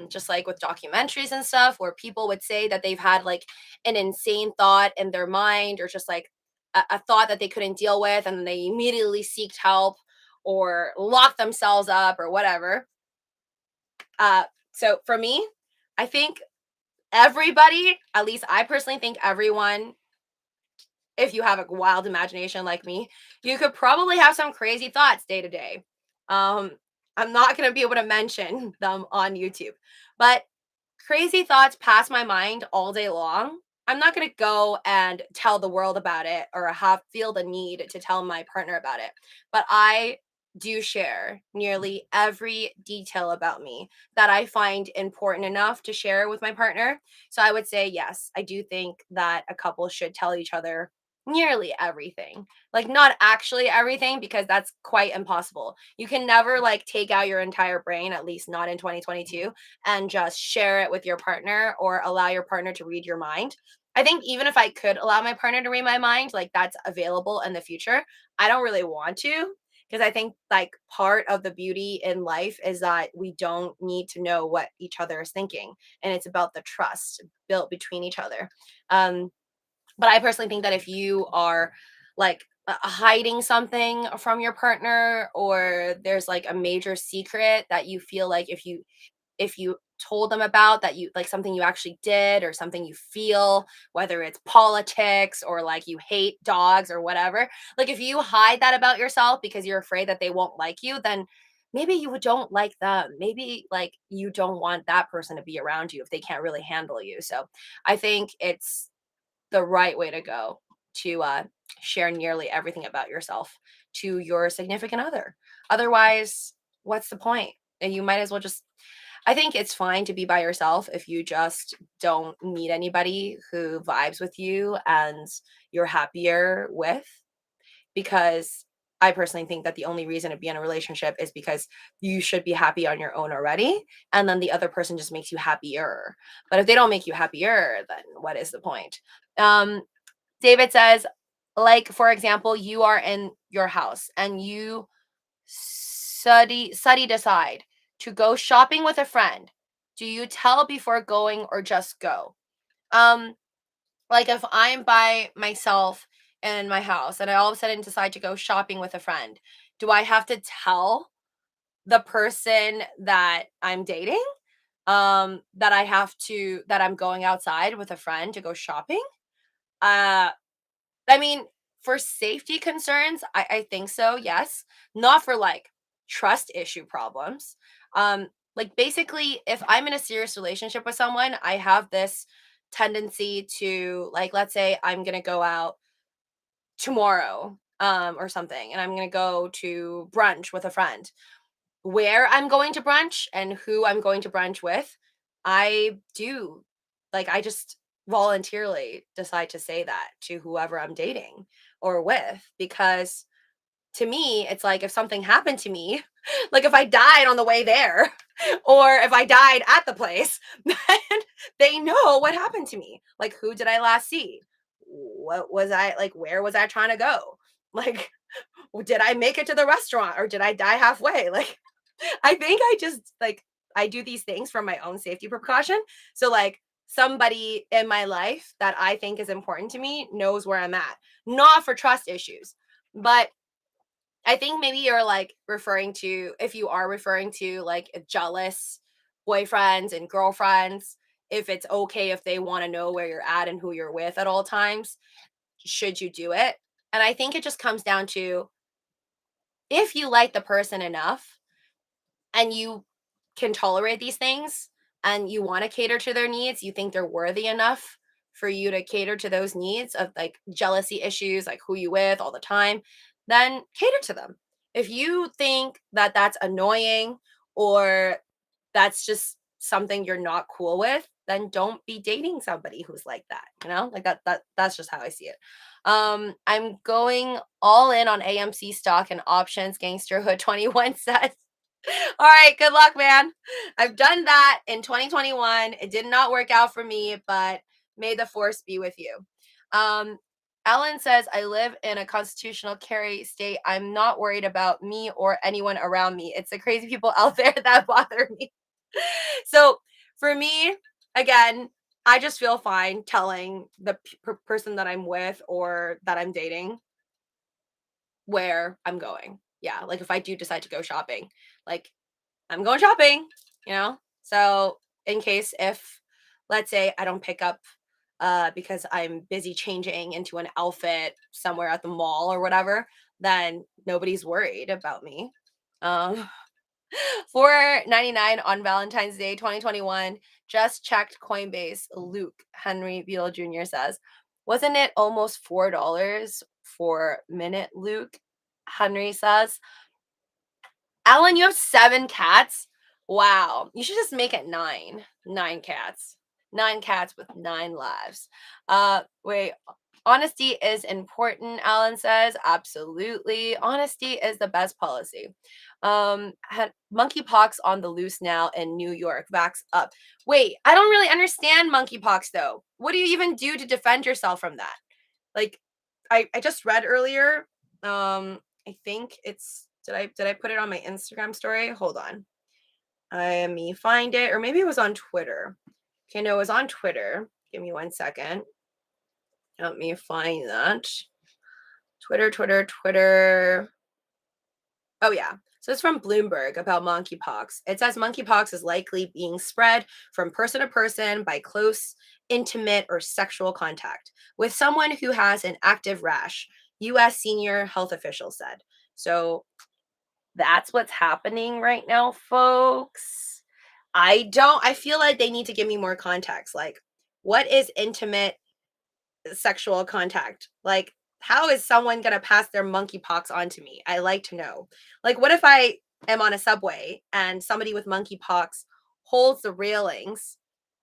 Speaker 1: just like with documentaries and stuff, where people would say that they've had like an insane thought in their mind, or just like a thought that they couldn't deal with, and then they immediately seeked help or locked themselves up or whatever. So for me, I think everybody, at least I personally think everyone, if you have a wild imagination like me, you could probably have some crazy thoughts day to day. Um, I'm not going to be able to mention them on YouTube, but crazy thoughts pass my mind all day long. I'm not going to go and tell the world about it or feel the need to tell my partner about it. But I do share nearly every detail about me that I find important enough to share with my partner. So I would say, yes, I do think that a couple should tell each other nearly everything. Like, not actually everything, because that's quite impossible. You can never like take out your entire brain, at least not in 2022, and just share it with your partner or allow your partner to read your mind. I think even if I could allow my partner to read my mind, like that's available in the future, I don't really want to, because I think like part of the beauty in life is that we don't need to know what each other is thinking, and it's about the trust built between each other. Um but I personally think that if you are like hiding something from your partner, or there's like a major secret that you feel like if you told them about, that you like something you actually did or something you feel, whether it's politics or like you hate dogs or whatever, like if you hide that about yourself because you're afraid that they won't like you, then maybe you don't like them. Maybe like you don't want that person to be around you if they can't really handle you. So I think it's the right way to go to share nearly everything about yourself to your significant other. Otherwise, what's the point? And you might as well just, I think it's fine to be by yourself if you just don't meet anybody who vibes with you and you're happier with, because I personally think that the only reason to be in a relationship is because you should be happy on your own already. And then the other person just makes you happier. But if they don't make you happier, then what is the point? Um, David says, like, for example, you are in your house and you suddenly decide to go shopping with a friend. Do you tell before going or just go? Um, like if I'm by myself in my house and I all of a sudden decide to go shopping with a friend, do I have to tell the person that I'm dating that I'm going outside with a friend to go shopping? Uh I mean, for safety concerns, I think so, yes. Not for like trust issue problems. Like basically, if I'm in a serious relationship with someone, I have this tendency to, like, let's say I'm gonna go out tomorrow, or something, and I'm gonna go to brunch with a friend. Where I'm going to brunch and who I'm going to brunch with, I do, like, I just voluntarily decide to say that to whoever I'm dating or with, because to me, it's like if something happened to me, like if I died on the way there or if I died at the place, then they know what happened to me. Like, who did I last see? What was I like? Where was I trying to go? Like, did I make it to the restaurant or did I die halfway? Like, I think I just like I do these things for my own safety precaution. So like somebody in my life that I think is important to me knows where I'm at. Not for trust issues. But I think maybe you're like referring to, if you are referring to like jealous boyfriends and girlfriends, if it's okay if they want to know where you're at and who you're with at all times, should you do it? And I think it just comes down to, if you like the person enough and you can tolerate these things and you want to cater to their needs, you think they're worthy enough for you to cater to those needs of like jealousy issues, like who you with all the time, then cater to them. If you think that that's annoying or that's just something you're not cool with, then don't be dating somebody who's like that, Like that's just how I see it. I'm going all in on AMC stock and options, Gangsterhood 21 says. All right, good luck, man. I've done that in 2021. It did not work out for me, but may the force be with you. Ellen says, I live in a constitutional carry state. I'm not worried about me or anyone around me. It's the crazy people out there that bother me. So for me, again, I just feel fine telling the person that I'm with or that I'm dating where I'm going. Yeah, like if I do decide to go shopping, like I'm going shopping, So in case if, let's say, I don't pick up because I'm busy changing into an outfit somewhere at the mall or whatever, then nobody's worried about me. Um, 4.99 on Valentine's Day 2021. Just checked Coinbase. Luke Henry Beal Jr. says, wasn't it almost $4 for minute? Luke Henry says, Alan, you have 7 cats. Wow, you should just make it 9. 9 cats. 9 cats with 9 lives. Wait. Honesty is important, Alan says. Absolutely. Honesty is the best policy. Had monkeypox on the loose now in New York. Vax up. Wait, I don't really understand monkeypox though. What do you even do to defend yourself from that? Like, I just read earlier. I think it's did I put it on my Instagram story? Hold on. Let me find it, or maybe it was on Twitter. Okay, no, it was on Twitter. Give me 1 second. Let me find that. Twitter. Oh, yeah. So it's from Bloomberg about monkeypox. It says monkeypox is likely being spread from person to person by close, intimate, or sexual contact with someone who has an active rash, U.S. senior health official said. So that's what's happening right now, folks. I feel like they need to give me more context. Like, what is intimate sexual contact? Like, how is someone going to pass their monkeypox on to me? I like to know. Like, what if I am on a subway and somebody with monkeypox holds the railings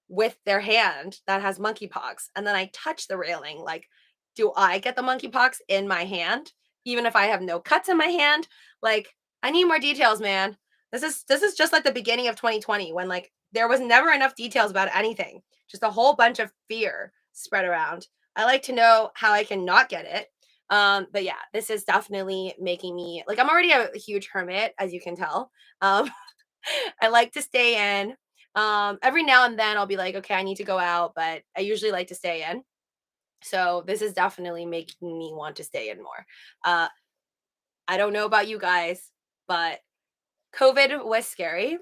Speaker 1: with their hand that has monkeypox, and then I touch the railing? Like, do I get the monkeypox in my hand, even if I have no cuts in my hand? Like, I need more details, man. This is just like the beginning of 2020 when like there was never enough details about anything. Just a whole bunch of fear spread around. I like to know how I can not get it. But yeah, this is definitely making me like, I'm already a huge hermit, as you can tell. I like to stay in. Every now and then I'll be like, okay, I need to go out, but I usually like to stay in. So this is definitely making me want to stay in more. I don't know about you guys, but COVID was scary.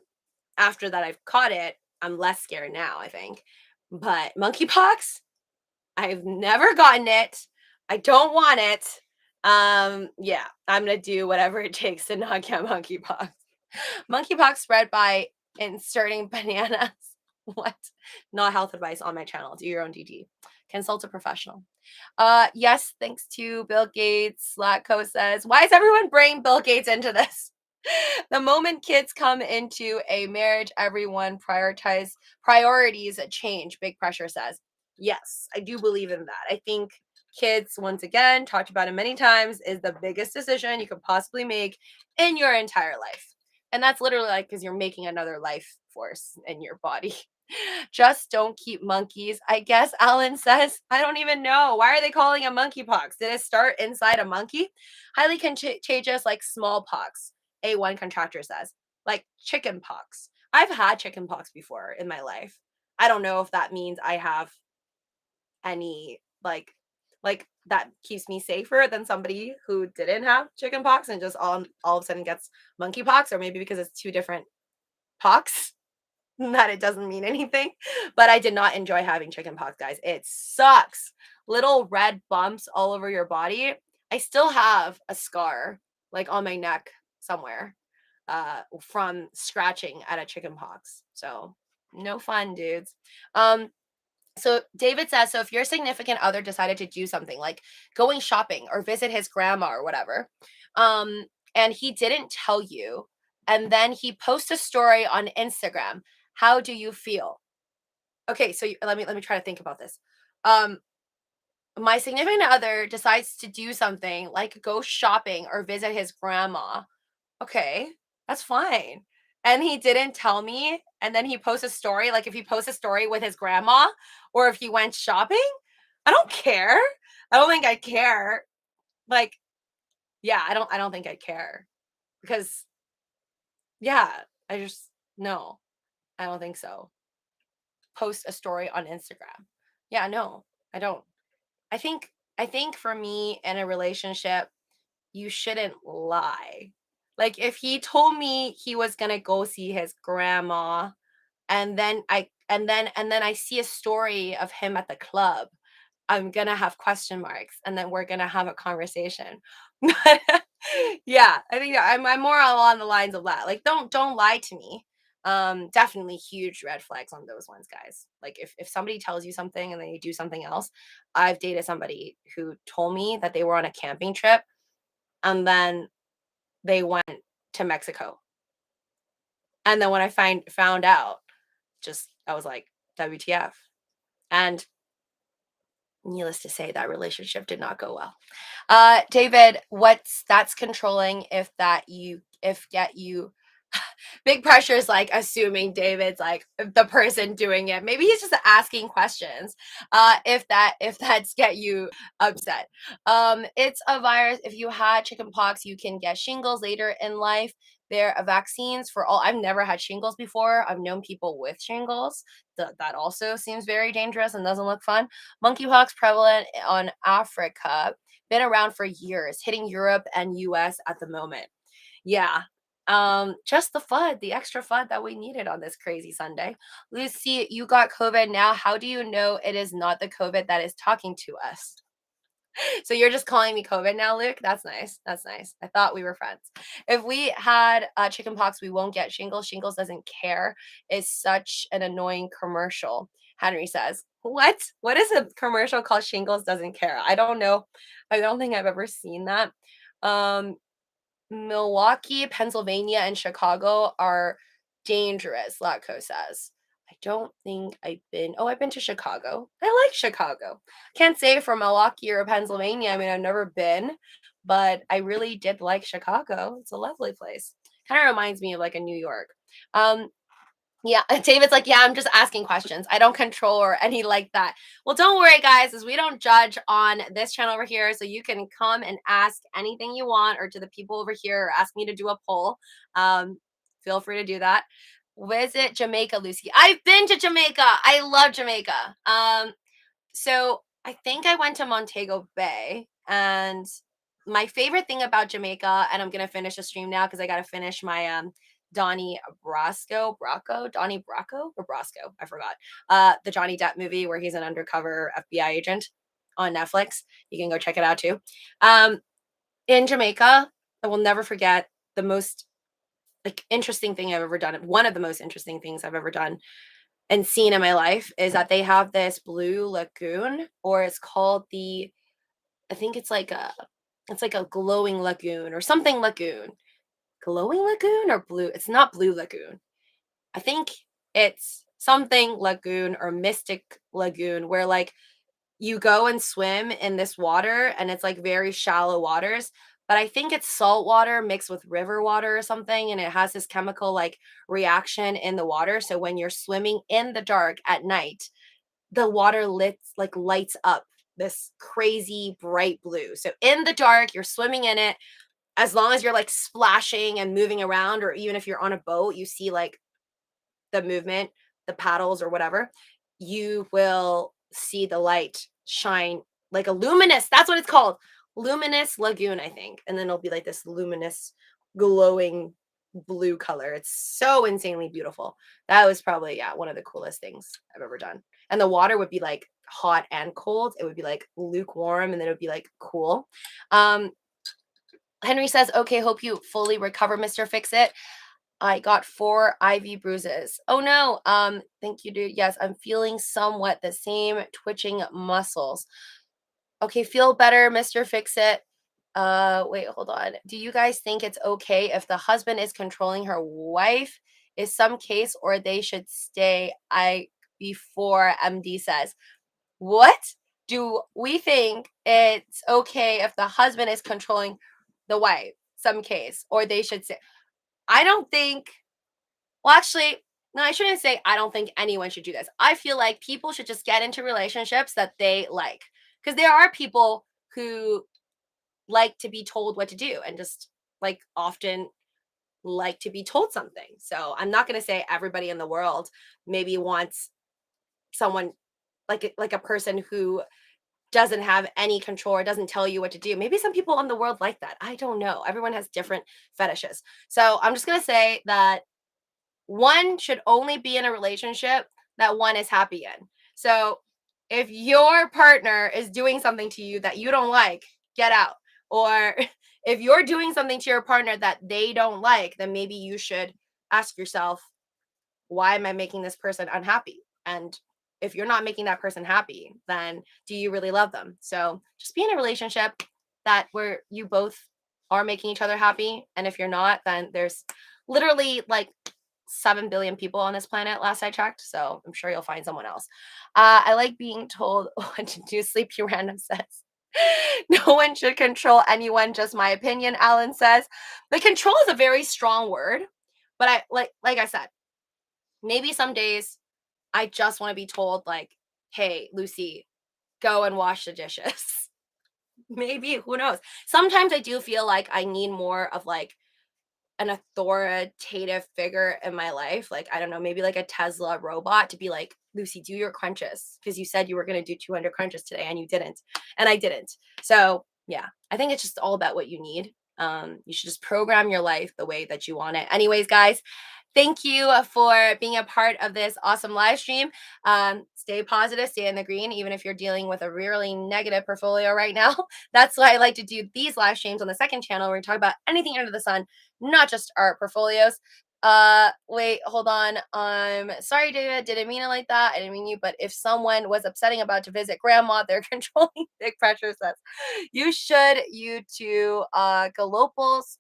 Speaker 1: After that, I've caught it. I'm less scared now, I think. But monkeypox, I've never gotten it. I don't want it. Yeah, I'm gonna do whatever it takes to not get monkeypox. Monkeypox spread by inserting bananas. What? Not health advice on my channel. Do your own DD. Consult a professional. Yes, thanks to Bill Gates. Slatko says, why is everyone bringing Bill Gates into this? The moment kids come into a marriage, everyone priorities change. Big pressure says. Yes, I do believe in that. I think kids, once again, talked about it many times, is the biggest decision you could possibly make in your entire life. And that's literally like because you're making another life force in your body. Just don't keep monkeys. I guess Alan says, I don't even know. Why are they calling it monkeypox? Did it start inside a monkey? Highly contagious like smallpox. A1 contractor says, like chicken pox. I've had chicken pox before in my life. I don't know if that means I have any like that keeps me safer than somebody who didn't have chicken pox and just all of a sudden gets monkeypox, or maybe because it's 2 different pox. that it doesn't mean anything, but I did not enjoy having chickenpox, guys. It sucks. Little red bumps all over your body. I still have a scar like on my neck somewhere from scratching at a chickenpox. So, no fun, dudes. So David says, so if your significant other decided to do something like going shopping or visit his grandma or whatever, and he didn't tell you, and then he posts a story on Instagram, how do you feel? Okay, so let me try to think about this. Um, my significant other decides to do something like go shopping or visit his grandma. Okay, that's fine. And he didn't tell me, and then he posts a story, like if he posts a story with his grandma or if he went shopping, I don't care. I don't think I care. Like, yeah, I don't think I care because yeah, I just no. I don't think so. Post a story on Instagram. Yeah, no. I don't. I think for me in a relationship, you shouldn't lie. Like if he told me he was going to go see his grandma and then I see a story of him at the club, I'm going to have question marks and then we're going to have a conversation. But yeah, I think I'm more along the lines of that. Like don't lie to me. Definitely huge red flags on those ones, guys. Like if somebody tells you something and then you do something else. I've dated somebody who told me that they were on a camping trip and then they went to Mexico. And then when I found out, just I was like, WTF. And needless to say, that relationship did not go well. David, what's that's controlling if get you big pressure is like assuming David's like the person doing it. Maybe he's just asking questions. If that's get you upset. It's a virus. If you had chickenpox, you can get shingles later in life. There are vaccines for all. I've never had shingles before. I've known people with shingles. That also seems very dangerous and doesn't look fun. Monkeypox prevalent on Africa, been around for years, hitting Europe and US at the moment. Yeah. Just the FUD, the extra FUD that we needed on this crazy Sunday. Lucy, you got COVID now. How do you know it is not the COVID that is talking to us? So you're just calling me COVID now, Luke? That's nice. That's nice. I thought we were friends. If we had chickenpox, we won't get shingles. Shingles doesn't care. It's such an annoying commercial. Henry says, what? What is a commercial called Shingles Doesn't Care? I don't know. I don't think I've ever seen that. Um, Milwaukee, Pennsylvania, and Chicago are dangerous, Latko says. I don't think I've been. Oh, I've been to Chicago. I like Chicago. Can't say for Milwaukee or Pennsylvania. I mean, I've never been, but I really did like Chicago. It's a lovely place. Kind of reminds me of like a New York. Um, yeah, David's like, yeah, I'm just asking questions. I don't control or any like that. Well, don't worry, guys, as we don't judge on this channel over here. So you can come and ask anything you want, or to the people over here, or ask me to do a poll. Feel free to do that. Visit Jamaica, Lucy. I've been to Jamaica. I love Jamaica. So I think I went to Montego Bay, and my favorite thing about Jamaica, and I'm gonna finish the stream now because I gotta finish my Donnie Donnie Bracco or Brasco, I forgot. The Johnny Depp movie where he's an undercover FBI agent on Netflix. You can go check it out too. In Jamaica, I will never forget the most like interesting thing I've ever done. One of the most interesting things I've ever done and seen in my life is that they have this blue lagoon, or it's called I think it's like a glowing lagoon or something lagoon. Glowing lagoon or blue? It's not blue lagoon. I think it's something lagoon or mystic lagoon where like you go and swim in this water and it's like very shallow waters, but I think it's salt water mixed with river water or something, and it has this chemical like reaction in the water. So when you're swimming in the dark at night, the water lights up this crazy bright blue. So in the dark, you're swimming in it. As long as you're like splashing and moving around, or even if you're on a boat, you see like the movement, the paddles or whatever, you will see the light shine like a luminous, that's what it's called. Luminous lagoon, I think. And then it'll be like this luminous glowing blue color. It's so insanely beautiful. That was probably, yeah, one of the coolest things I've ever done. And the water would be like hot and cold. It would be like lukewarm and then it would be like cool. Um, Henry says, okay, hope you fully recover, Mr. Fix It. I got 4 IV bruises. Oh no. Thank you, dude. Yes, I'm feeling somewhat the same twitching muscles. Okay, feel better, Mr. Fix It. Wait, hold on. Do you guys think it's okay if the husband is controlling her wife? Is some case or they should stay I before MD says. What? Do we think it's okay if the husband is controlling the wife? Some case or they should stay. I don't think well, actually, no, I shouldn't say I don't think anyone should do this. I feel like people should just get into relationships that they like. Because there are people who like to be told what to do and just like often like to be told something. So I'm not going to say everybody in the world maybe wants someone like a person who doesn't have any control or doesn't tell you what to do. Maybe some people in the world like that. I don't know. Everyone has different fetishes. So I'm just going to say that one should only be in a relationship that one is happy in. So if your partner is doing something to you that you don't like, get out. Or if you're doing something to your partner that they don't like, then maybe you should ask yourself, why am I making this person unhappy? And if you're not making that person happy, then do you really love them? So just be in a relationship that where you both are making each other happy. And if you're not, then there's literally like 7 billion people on this planet last I checked, so I'm sure you'll find someone else. I like being told what to do. Sleepy Random says. No one should control anyone, just my opinion, Alan says. The control is a very strong word, but I like I said, maybe some days I just want to be told like, "Hey, Lucy, go and wash the dishes." Maybe, who knows? Sometimes I do feel like I need more of like an authoritative figure in my life, like, I don't know, maybe like a Tesla robot to be like, "Lucy, do your crunches because you said you were gonna do 200 crunches today and you didn't." And I didn't. So, yeah, I think it's just all about what you need. You should just program your life the way that you want it. Anyways, guys, thank you for being a part of this awesome live stream. Stay positive, stay in the green, even if you're dealing with a really negative portfolio right now. That's why I like to do these live streams on the second channel where we talk about anything under the sun, not just our portfolios. Wait, hold on. Sorry, David, didn't mean it like that. I didn't mean you, but if someone was upsetting about to visit grandma, they're controlling. Big Pressure says you should you to Galapagos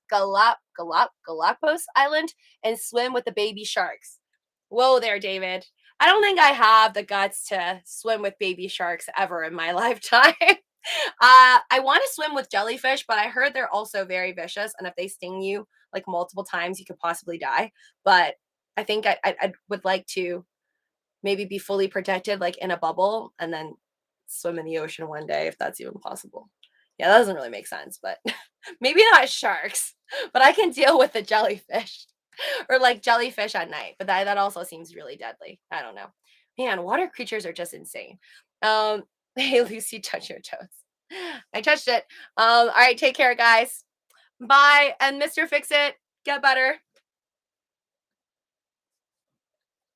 Speaker 1: Island and swim with the baby sharks. Whoa there, David. I don't think I have the guts to swim with baby sharks ever in my lifetime. I want to swim with jellyfish, but I heard they're also very vicious, and if they sting you like multiple times, you could possibly die. But I think I would like to maybe be fully protected, like in a bubble, and then swim in the ocean one day if that's even possible. Yeah, that doesn't really make sense, but maybe not sharks, but I can deal with the jellyfish or like jellyfish at night. But that also seems really deadly. I don't know. Man, water creatures are just insane. Hey, Lucy, touch your toes. I touched it. All right, take care, guys. Bye. And Mr. Fix It, get better.